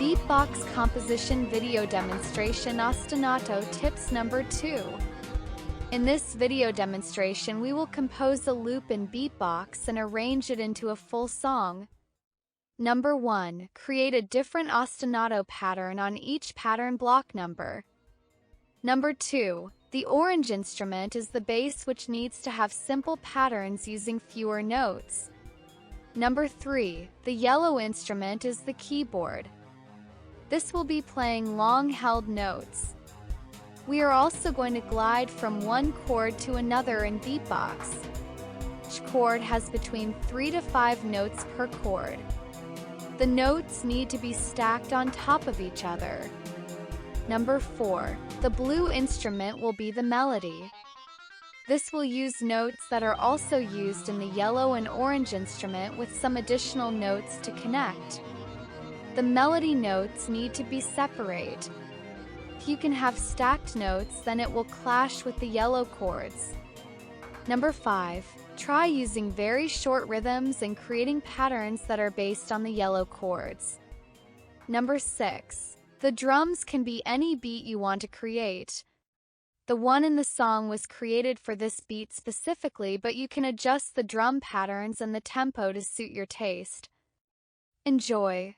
Beepbox composition video demonstration Ostinato tips number 2. In this video demonstration, we will compose a loop in Beepbox and arrange it into a full song. Number 1. Create a different ostinato pattern on each pattern block number. Number 2. The orange instrument is the bass, which needs to have simple patterns using fewer notes. Number 3. The yellow instrument is the keyboard. This will be playing long-held notes. We are also going to glide from one chord to another in Beepbox. Each chord has between 3 to 5 notes per chord. The notes need to be stacked on top of each other. Number 4. The blue instrument will be the melody. This will use notes that are also used in the yellow and orange instrument with some additional notes to connect. The melody notes need to be separate. If you can have stacked notes, then it will clash with the yellow chords. Number 5. Try using very short rhythms and creating patterns that are based on the yellow chords. Number 6. The drums can be any beat you want to create. The one in the song was created for this beat specifically, but you can adjust the drum patterns and the tempo to suit your taste. Enjoy!